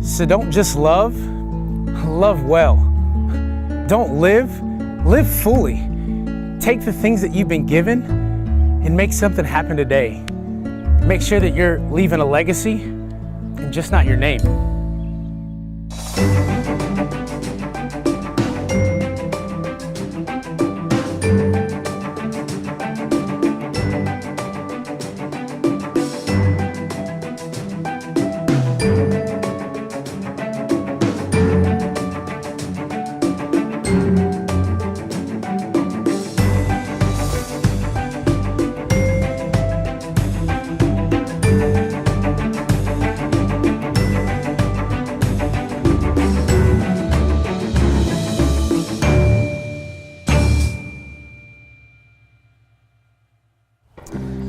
So don't just love well. Don't live fully. Take the things that you've been given and make something happen today. Make sure that you're leaving a legacy and just not your name.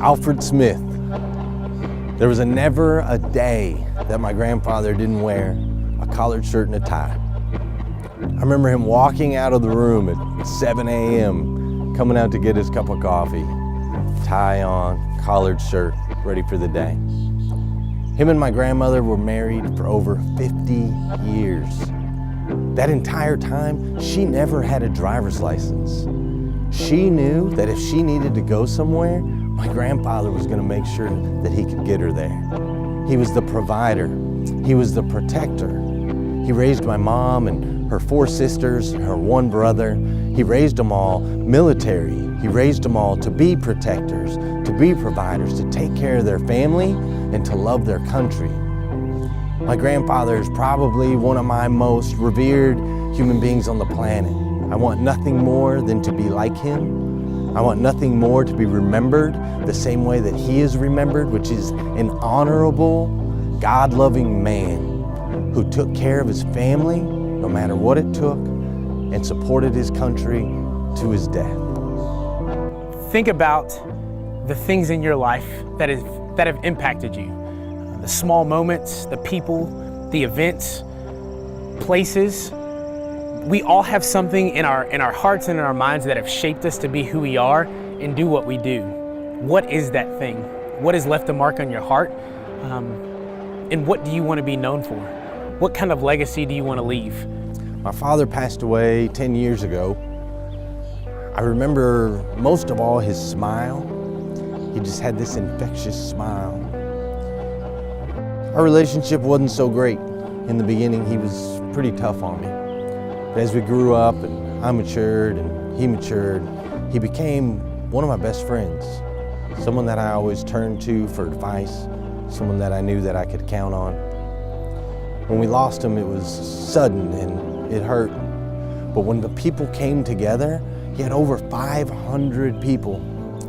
Alfred Smith. There was never a day that my grandfather didn't wear a collared shirt and a tie. I remember him walking out of the room at 7 a.m., coming out to get his cup of coffee, tie on, collared shirt, ready for the day. Him and my grandmother were married for over 50 years. That entire time, she never had a driver's license. She knew that if she needed to go somewhere, my grandfather was going to make sure that he could get her there. He was the provider. He was the protector. He raised my mom and her 4 sisters, her 1 brother. He raised them all military. He raised them all to be protectors, to be providers, to take care of their family and to love their country. My grandfather is probably one of my most revered human beings on the planet. I want nothing more than to be like him. I want nothing more to be remembered the same way that he is remembered, which is an honorable, God-loving man who took care of his family, no matter what it took, and supported his country to his death. Think about the things in your life that have impacted you. The small moments, the people, the events, places. We all have something in our hearts and in our minds that have shaped us to be who we are and do what we do. What is that thing? What has left a mark on your heart? And what do you want to be known for? What kind of legacy do you want to leave? My father passed away 10 years ago. I remember most of all his smile. He just had this infectious smile. Our relationship wasn't so great. In the beginning, he was pretty tough on me. But as we grew up and I matured and he matured, he became one of my best friends. Someone that I always turned to for advice, someone that I knew that I could count on. When we lost him, it was sudden and it hurt. But when the people came together, he had over 500 people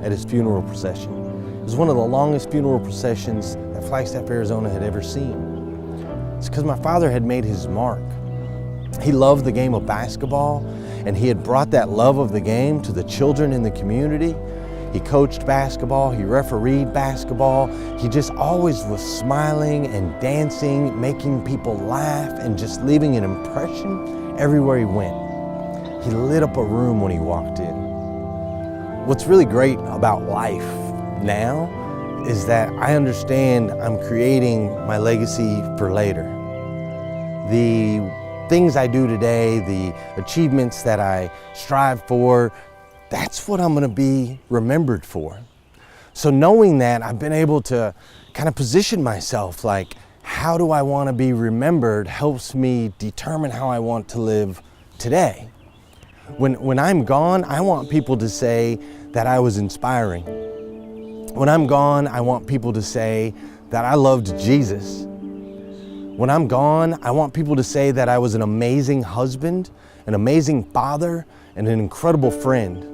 at his funeral procession. It was one of the longest funeral processions that Flagstaff, Arizona had ever seen. It's because my father had made his mark. He loved the game of basketball, and he had brought that love of the game to the children in the community. He coached basketball, he refereed basketball. He just always was smiling and dancing, making people laugh, and just leaving an impression everywhere he went. He lit up a room when he walked in. What's really great about life now is that I understand I'm creating my legacy for later. The things I do today, the achievements that I strive for, that's what I'm going to be remembered for. So knowing that, I've been able to kind of position myself like, how do I want to be remembered helps me determine how I want to live today. When I'm gone, I want people to say that I was inspiring. When I'm gone, I want people to say that I loved Jesus. When I'm gone, I want people to say that I was an amazing husband, an amazing father, and an incredible friend.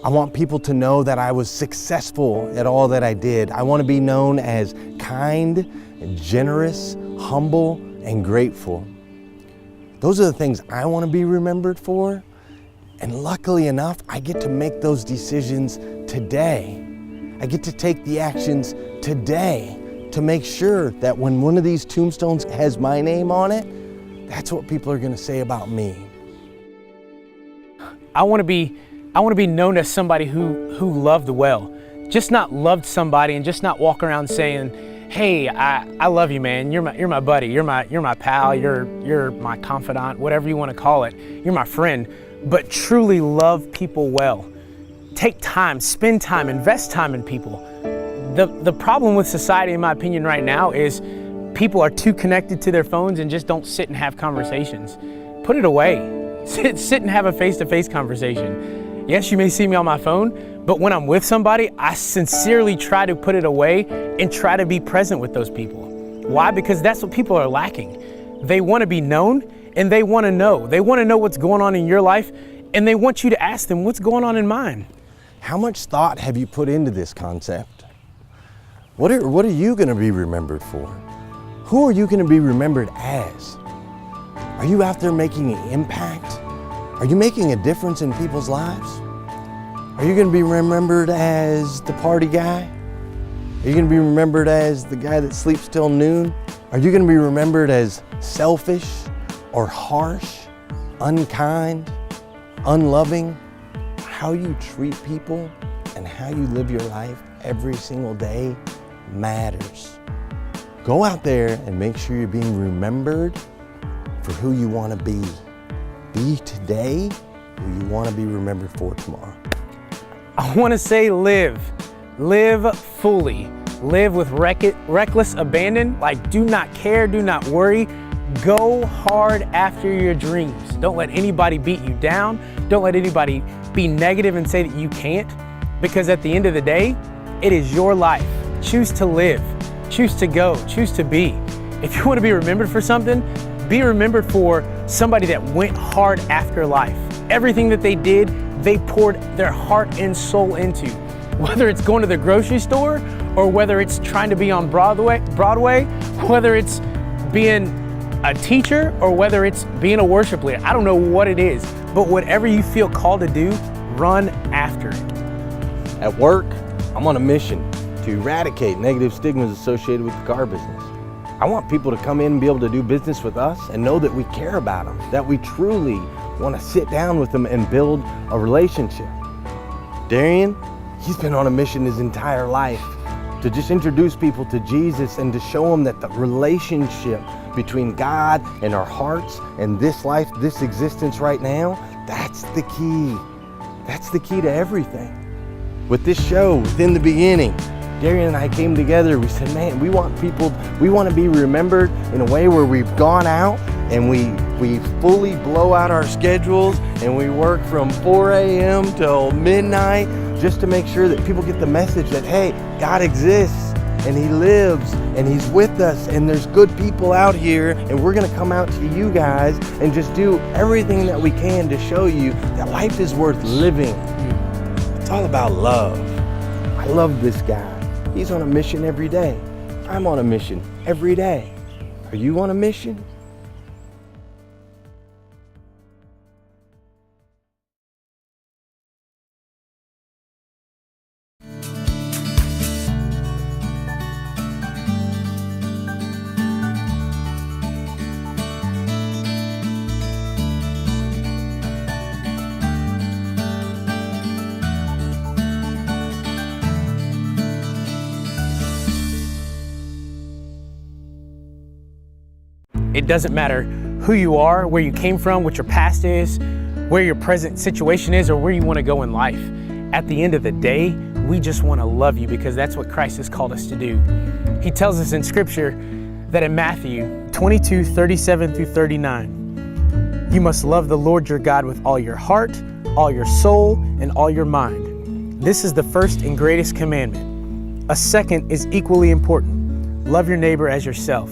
I want people to know that I was successful at all that I did. I want to be known as kind, generous, humble, and grateful. Those are the things I want to be remembered for. And luckily enough, I get to make those decisions today. I get to take the actions today to make sure that when one of these tombstones has my name on it, that's what people are going to say about me. I want to be known as somebody who loved well. Just not loved somebody and just not walk around saying, hey, I love you, man. You're my buddy. You're my pal. You're my confidant, whatever you want to call it. You're my friend. But truly love people well. Take time, spend time, invest time in people. The problem with society, in my opinion, right now is people are too connected to their phones and just don't sit and have conversations. Put it away. Sit and have a face-to-face conversation. Yes, you may see me on my phone, but when I'm with somebody, I sincerely try to put it away and try to be present with those people. Why? Because that's what people are lacking. They want to be known and they want to know. They want to know what's going on in your life and they want you to ask them what's going on in mine. How much thought have you put into this concept? What are you going to be remembered for? Who are you going to be remembered as? Are you out there making an impact? Are you making a difference in people's lives? Are you going to be remembered as the party guy? Are you going to be remembered as the guy that sleeps till noon? Are you going to be remembered as selfish or harsh, unkind, unloving? How you treat people and how you live your life every single day matters. Go out there and make sure you're being remembered for who you want to be. Be today who you want to be remembered for tomorrow. I want to say live fully, live with reckless abandon, like do not care, do not worry. Go hard after your dreams. Don't let anybody beat you down. Don't let anybody be negative and say that you can't, because at the end of the day, it is your life. Choose to live, choose to go, choose to be. If you want to be remembered for something, be remembered for somebody that went hard after life. Everything that they did, they poured their heart and soul into. Whether it's going to the grocery store or whether it's trying to be on Broadway, whether it's being a teacher or whether it's being a worship leader. I don't know what it is, but whatever you feel called to do, run after it. At work, I'm on a mission to eradicate negative stigmas associated with the car business. I want people to come in and be able to do business with us and know that we care about them, that we truly want to sit down with them and build a relationship. Darian, he's been on a mission his entire life to just introduce people to Jesus and to show them that the relationship between God and our hearts and this life, this existence right now, that's the key. That's the key to everything. With this show, within the beginning, Darian and I came together. We said, man, we want to be remembered in a way where we've gone out and we fully blow out our schedules and we work from 4 a.m. till midnight just to make sure that people get the message that, hey, God exists and He lives and He's with us and there's good people out here and we're going to come out to you guys and just do everything that we can to show you that life is worth living. It's all about love. I love this guy. He's on a mission every day. I'm on a mission every day. Are you on a mission? It doesn't matter who you are, where you came from, what your past is, where your present situation is, or where you want to go in life. At the end of the day, we just want to love you because that's what Christ has called us to do. He tells us in Scripture that in Matthew 22:37-39, you must love the Lord your God with all your heart, all your soul, and all your mind. This is the first and greatest commandment. A second is equally important. Love your neighbor as yourself.